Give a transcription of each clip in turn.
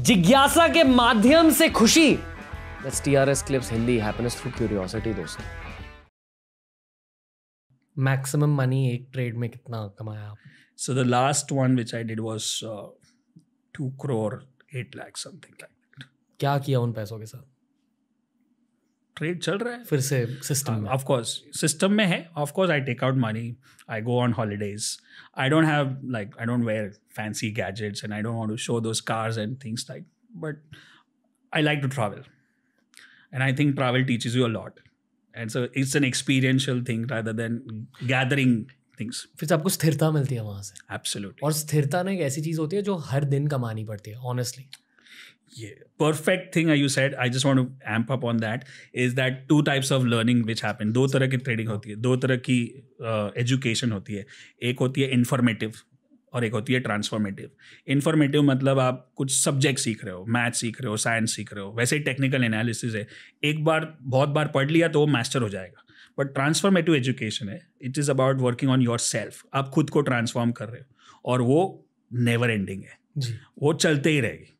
जिज्ञासा के माध्यम से खुशी। That's TRS Clips Hindi, happiness through curiosity. दोस्तों, मैक्सिमम मनी एक ट्रेड में कितना कमाया आप? So the last one which I did was 2 crore 8 lakh something like that. क्या किया उन पैसों के साथ? ट्रेड चल रहा है फिर से सिस्टम में? ऑफ कोर्स सिस्टम में है. Of course I take out money, I go on holidays. I don't have like I don't wear fancy gadgets and I don't want to show those cars and things like, but I like to travel and I think travel teaches you a lot and so it's an experiential thing rather than gathering things. फिर आपको स्थिरता मिलती है वहाँ से. Absolutely. और स्थिरता ना एक ऐसी चीज़ होती है जो हर दिन कमानी पड़ती है honestly. Yeah, perfect thing you said. I just want to amp up on that. Is that 2 types of learning which happen. 2 तरह की ट्रेडिंग होती है, 2 तरह की एजुकेशन होती है. एक होती है इन्फॉर्मेटिव और एक होती है ट्रांसफॉर्मेटिव. इन्फॉर्मेटिव मतलब आप कुछ सब्जेक्ट सीख रहे हो, मैथ सीख रहे हो, साइंस सीख रहे हो, वैसे ही टेक्निकल एनालिसिस है. एक बार बहुत बार पढ़ लिया तो वो मास्टर हो जाएगा. बट ट्रांसफॉर्मेटिव एजुकेशन है, it is about working on your self. आप खुद को ट्रांसफॉर्म कर रहे हो और वो नेवर एंडिंग है जी. वो चलते ही रहेगी.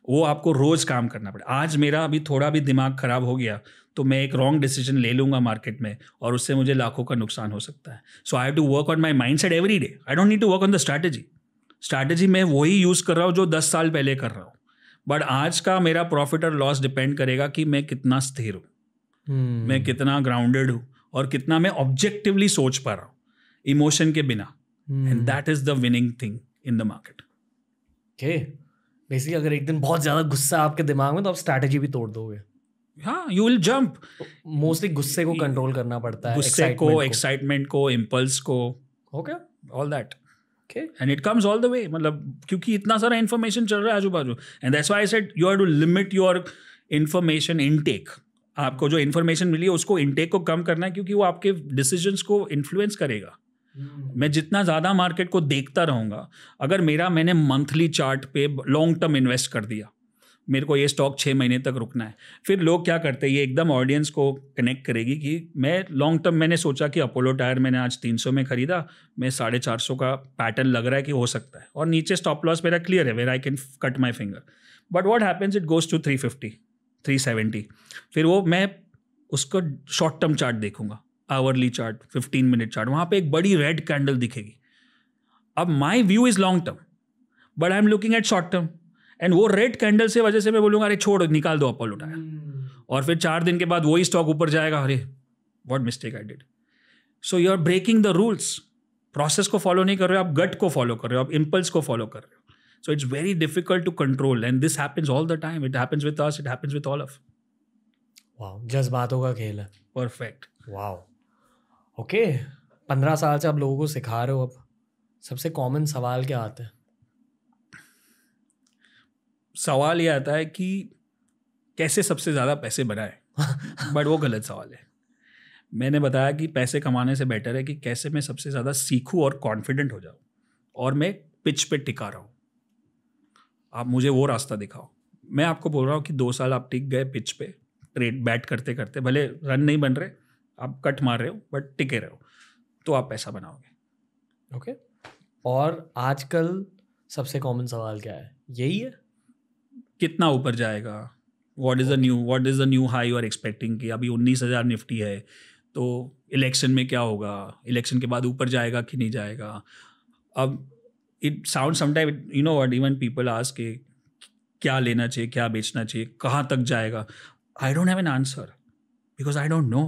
वो आपको रोज़ काम करना पड़े. आज मेरा अभी थोड़ा भी दिमाग ख़राब हो गया तो मैं एक रॉन्ग डिसीजन ले लूँगा मार्केट में और उससे मुझे लाखों का नुकसान हो सकता है. So I have to work on my mindset every day. I don't need to work on the strategy मैं वही यूज़ कर रहा हूँ जो 10 साल पहले कर रहा हूँ. बट आज का मेरा प्रॉफिट और लॉस डिपेंड करेगा कि मैं कितना स्थिर हूँ, मैं कितना ग्राउंडेड हूँ और कितना मैं ऑब्जेक्टिवली सोच पा रहा हूँ इमोशन के बिना. And that is the winning thing in the market. Okay, basically अगर एक दिन बहुत ज़्यादा गुस्सा आपके दिमाग में तो आप स्ट्रैटेजी भी तोड़ दोगे. हाँ, यू विल जंप. मोस्टली गुस्से को कंट्रोल करना पड़ता है, गुस्से को, एक्साइटमेंट को, इम्पल्स को. Okay, all that. Okay, and it comes all the way. मतलब क्योंकि इतना सारा इन्फॉर्मेशन चल रहा है आजू बाजू. And that's why I said you have to limit your information intake. आपको जो इन्फॉर्मेशन मिली है उसको इनटेक को कम करना है क्योंकि वो आपके डिसीजंस को इन्फ्लुएंस करेगा. मैं जितना ज़्यादा मार्केट को देखता रहूँगा, अगर मैंने मंथली चार्ट पे लॉन्ग टर्म इन्वेस्ट कर दिया, मेरे को ये स्टॉक 6 महीने तक रुकना है, फिर लोग क्या करते हैं, ये एकदम ऑडियंस को कनेक्ट करेगी कि मैं लॉन्ग टर्म, मैंने सोचा कि अपोलो टायर मैंने आज 300 में खरीदा, मैं 450 का पैटर्न लग रहा है कि हो सकता है और नीचे स्टॉप लॉस मेरा क्लियर है, where I can cut my finger. But what happens, it goes to 350, 370. फिर वो मैं उसको शॉर्ट टर्म चार्ट देखूंगा, आवरली चार्ट, 15 मिनट चार्ट, वहाँ पे एक बड़ी रेड कैंडल दिखेगी. अब my view is long term but I am looking at short term and वो रेड कैंडल से वजह से मैं बोलूँगा अरे छोड़, निकाल दो अपोलो टायर. और फिर 4 दिन के बाद वही स्टॉक ऊपर जाएगा, अरे what mistake I did. So you are breaking the rules. Process को फॉलो नहीं कर रहे हो आप, गट को फॉलो कर रहे हो आप, इम्पल्स को फॉलो कर रहे हो. So it's very difficult to control and this happens all the time. It happens with us, it happens with all of. Wow, जज्बातों का खेल है. परफेक्ट. वाओ. ओके, 15 साल से आप लोगों को सिखा रहे हो. अब सबसे कॉमन सवाल क्या आता है? सवाल ये आता है कि कैसे सबसे ज़्यादा पैसे बनाए. बट वो गलत सवाल है. मैंने बताया कि पैसे कमाने से बेटर है कि कैसे मैं सबसे ज़्यादा सीखूं और कॉन्फिडेंट हो जाऊं और मैं पिच पे टिका रहूं. आप मुझे वो रास्ता दिखाओ. मैं आपको बोल रहा हूँ कि 2 साल आप टिक गए पिच पे, ट्रेड बैट करते करते, भले रन नहीं बन रहे, आप कट मार रहे हो बट टिके रहो, तो आप पैसा बनाओगे. ओके. और आजकल सबसे कॉमन सवाल क्या है? यही है, कितना ऊपर जाएगा. What is the new high you are expecting कि अभी 19,000 निफ्टी है तो इलेक्शन में क्या होगा, इलेक्शन के बाद ऊपर जाएगा कि नहीं जाएगा. अब it sound sometime, you know what, even people ask के क्या लेना चाहिए, क्या बेचना चाहिए, कहाँ तक जाएगा. आई don't have an answer because I don't know.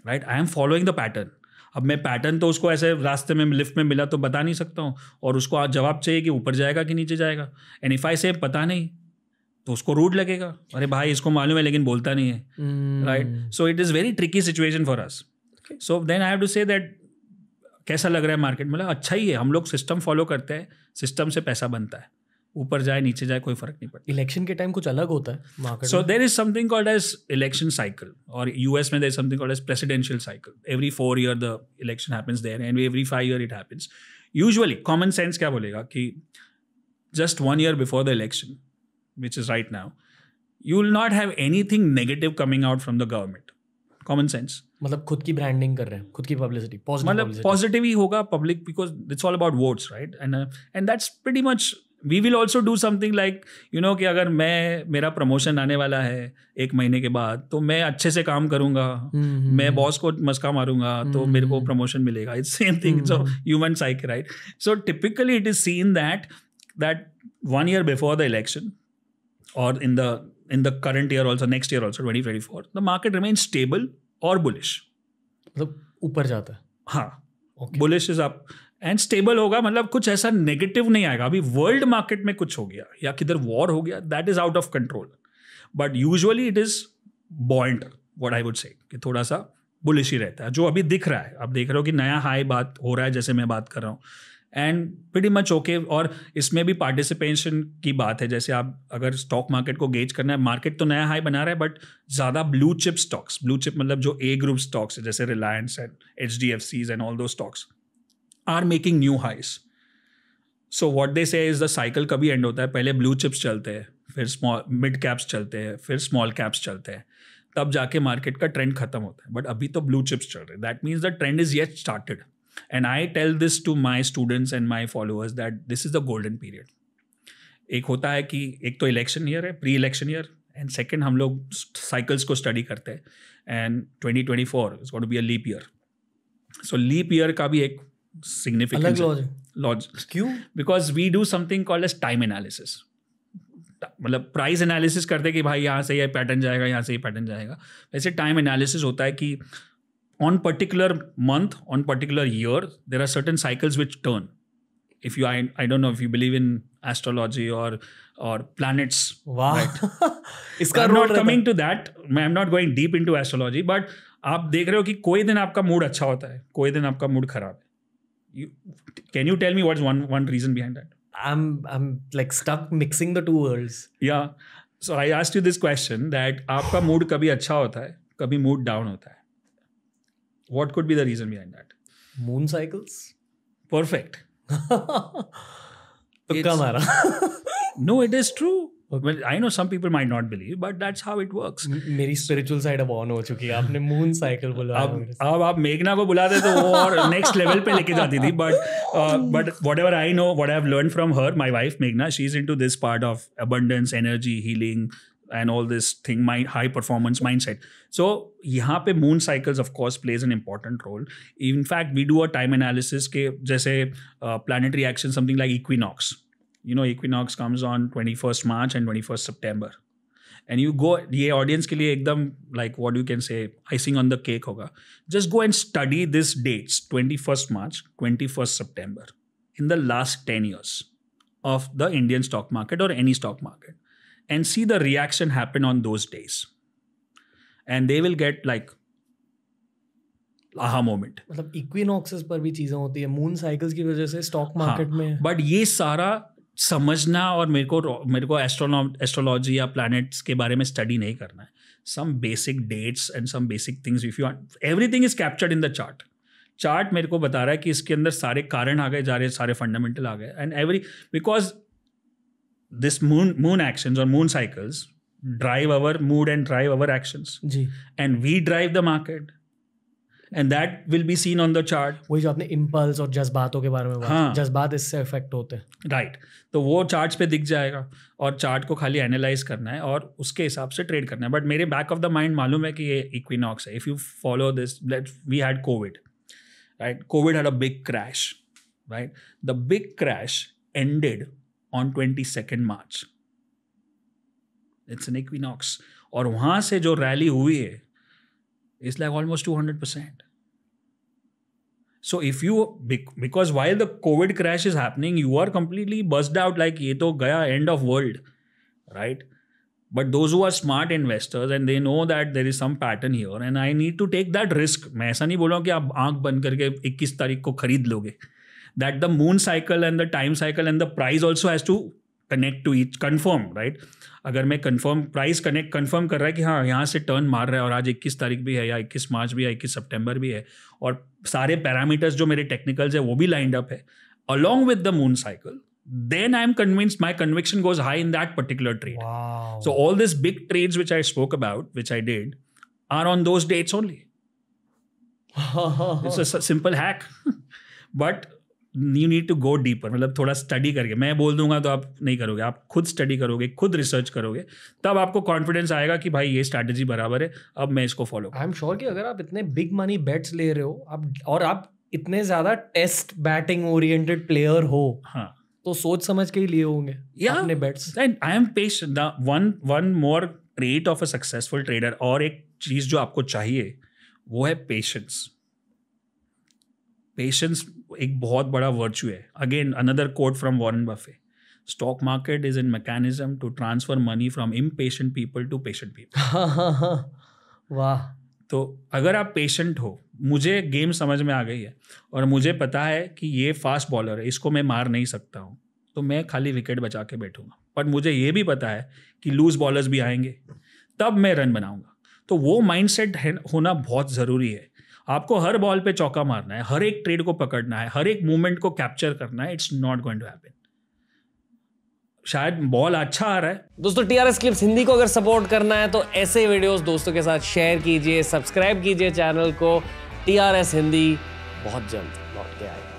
Right, I am following the pattern. अब मैं पैटर्न तो उसको ऐसे रास्ते में लिफ्ट में मिला तो बता नहीं सकता हूँ और उसको आज जवाब चाहिए कि ऊपर जाएगा कि नीचे जाएगा. एंड इफ आई से पता नहीं तो उसको रूड लगेगा, अरे भाई इसको मालूम है लेकिन बोलता नहीं है. Right, so it is very tricky situation for us. So then I have to say that कैसा लग रहा है मार्केट. मतलब अच्छा ही है, हम लोग सिस्टम फॉलो करते हैं, सिस्टम से पैसा बनता है, ऊपर जाए नीचे जाए कोई फर्क नहीं पड़ता. इलेक्शन के टाइम कुछ अलग होता है market. So there is something called as election cycle, और यूएस में there is something called as presidential cycle. Every 4 year the election happens there and every 5 year it happens. Usually common sense क्या बोलेगा कि just 1 year before the election, which is right now, you will not have anything negative coming out from the government. Common sense. मतलब खुद की branding कर रहे हैं, खुद की पब्लिसिटी, मतलब पॉजिटिव ही होगा public, because it's all about votes, right. And that's pretty much we will also do something like कि अगर मेरा प्रमोशन आने वाला है 1 महीने के बाद, तो मैं अच्छे से काम करूंगा, मैं बॉस को मस्का मारूंगा, तो मेरे को प्रमोशन मिलेगा. It's same thing. So human psyche, right? So typically it is seen that 1 year before the election, or in the current year also, next year also, 2024, the market remains stable or bullish. मतलब ऊपर जाता है. हाँ, bullish is up and stable होगा, मतलब कुछ ऐसा negative नहीं आएगा. अभी वर्ल्ड मार्केट में कुछ हो गया या किधर वॉर हो गया, that is out of control, but usually it is buoyant, what I would say, कि थोड़ा सा बुलिश ही रहता है. जो अभी दिख रहा है, आप देख रहे हो कि नया हाई बात हो रहा है, जैसे मैं बात कर रहा हूँ, एंड प्रीटी मच ओके. और इसमें भी पार्टिसिपेशन की बात है. जैसे आप अगर स्टॉक मार्केट को गेज करना है, मार्केट तो नया हाई बना रहा है, बट ज़्यादा blue chip stocks, blue chip मतलब जो ए ग्रुप स्टॉक्स है, जैसे Reliance and HDFCs and all those stocks are making new highs. So what they say is the cycle कभी एंड होता है, पहले ब्लू चिप्स चलते हैं, फिर स्मॉल मिड कैप्स चलते हैं, फिर स्मॉल कैप्स चलते हैं, तब जाके मार्केट का ट्रेंड खत्म होता है. बट अभी तो ब्लू चिप्स चल रहे हैं. That means the trend is yet started. And I tell this to my students and my followers that this is the golden period. एक होता है कि एक तो इलेक्शन ईयर है, pre election year, and second हम लोग साइकिल्स को स्टडी करते हैं, and 2024 is going to be a leap year. So leap year का भी एक सिग्निफिकेंस लॉजिक. क्यों? Because we do something called as time analysis. मतलब प्राइस एनालिसिस करते कि भाई यहाँ से ये पैटर्न जाएगा, यहाँ से ये पैटर्न जाएगा. वैसे टाइम एनालिसिस होता है कि on particular month, on particular year, there are certain cycles which turn. If you, I don't know if you believe in astrology or planets. Wow. Right? इसका I'm role not coming to that. I'm not going deep into astrology, but आप देख रहे हो कि कोई दिन आपका mood अच्छा होता है, कोई दिन आपका मूड खराब है. Can you tell me what's one reason behind that? I'm like stuck mixing the two worlds. Yeah. So I asked you this question that आपका मूड कभी अच्छा होता है, कभी मूड डाउन होता है. What could be the reason behind that? Moon cycles? Perfect. तुक्का मारा. No, it is true. Okay. Well, I know some people might not believe, but that's how it works. मेरी spiritual side अब on हो चुकी है. आपने moon cycle बोला. अब आप मेघना को बुलाते तो वो और next level पे लेके जाती थी. But whatever I know, what I've learned from her, my wife Meghna, she's into this part of abundance, energy, healing, and all this thing, my high performance mindset. So यहाँ पे moon cycles of course plays an important role. In fact, we do a time analysis के जैसे planetary action, something like equinox. Equinox comes on 21st March and 21st September. And you go, ये audience के लिए एकदम like what you can say icing on the cake होगा. Just go and study these dates, 21st March, 21st September, in the last 10 years of the Indian stock market or any stock market. And see the reaction happen on those days. And they will get like aha moment. मतलब equinoxes पर भी चीजें होती है moon cycles की वजह से stock market में. बट ये सारा समझना और मेरे को एस्ट्रोलॉजी या प्लैनेट्स के बारे में स्टडी नहीं करना है. Some basic dates and some basic things, if you everything is captured in the chart मेरे को बता रहा है कि इसके अंदर सारे कारण आ गए जा रहे, सारे फंडामेंटल आ गए. And because this moon actions or moon cycles drive our mood and drive our actions. जी. And we drive the market. And that will be seen on the chart. वही जो आपने इम्पल्स और जज्बातों के बारे में बात. हाँ. जज्बात इससे इफेक्ट होते हैं. राइट. तो वो चार्ट्स पे दिख जाएगा और चार्ट को खाली एनालाइज करना है और उसके हिसाब से ट्रेड करना है. बट मेरे बैक ऑफ द माइंड मालूम है कि ये इक्विनॉक्स है. If you follow this, we had covid, right? Covid had a big crash, right? The big crash ended on 22nd March. It's an equinox. और वहाँ से जो रैली हुई है, it's like almost 200%. So if you, because while the COVID crash is happening, you are completely buzzed out like ये तो गया end of world, right? But those who are smart investors and they know that there is some pattern here and I need to take that risk. मैं ऐसा नहीं बोल रहा हूँ कि आप आँख बंद करके 21 तारीख को खरीद लोगे. That the moon cycle and the time cycle and the price also has to connect to each, confirm, right? अगर मैं price confirm कर रहा है कि हाँ यहाँ से टर्न मार रहा है और आज 21 तारीख भी है या 21 मार्च भी है, 21 सितंबर भी है और सारे पैरामीटर्स जो मेरे टेक्निकल्स है वो भी लाइंड अप है along with the moon cycle, then I'm convinced my conviction goes high in that particular trade. Wow. So all these big trades which I spoke about, which I did, are on those dates only. It's a simple hack. But you need to go deeper, मतलब थोड़ा study करके। मैं बोल दूंगा तो आप नहीं करोगे, आप खुद स्टडी करोगे, खुद रिसर्च करोगे, तब आपको कॉन्फिडेंस आएगा कि भाई ये स्ट्रैटेजी बराबर है, अब मैं इसको फॉलो। आई एम श्योर कि अगर आप इतने बिग मनी बेट्स ले रहे हो आप इतने ज्यादा टेस्ट बैटिंग ओरिएंटेड प्लेयर हो, हाँ, तो सोच समझ के ही लिए होंगे अपने bets. And I am patient. One more trait of a successful trader, और एक चीज जो आपको चाहिए वो है पेशेंस। पेशेंस एक बहुत बड़ा वर्च्यू है। Again another quote from Warren Buffett, stock market is in mechanism to transfer money from impatient people to patient people. वाह। तो अगर आप पेशेंट हो, मुझे गेम समझ में आ गई है और मुझे पता है कि ये फास्ट बॉलर है, इसको मैं मार नहीं सकता हूँ, तो मैं खाली विकेट बचा के बैठूंगा। पर मुझे ये भी पता है कि लूज बॉलर्स भी आएंगे, तब मैं रन बनाऊंगा। तो वो माइंडसेट होना बहुत ज़रूरी है। आपको हर बॉल पे चौका मारना है, हर एक ट्रेड को पकड़ना है, हर एक मूवमेंट को कैप्चर करना है। It's not going to happen. शायद बॉल अच्छा आ रहा है। दोस्तों, TRS क्लिप्स हिंदी को अगर सपोर्ट करना है तो ऐसे वीडियोस दोस्तों के साथ शेयर कीजिए, सब्सक्राइब कीजिए चैनल को। TRS हिंदी बहुत जल्द लौट के आएगा।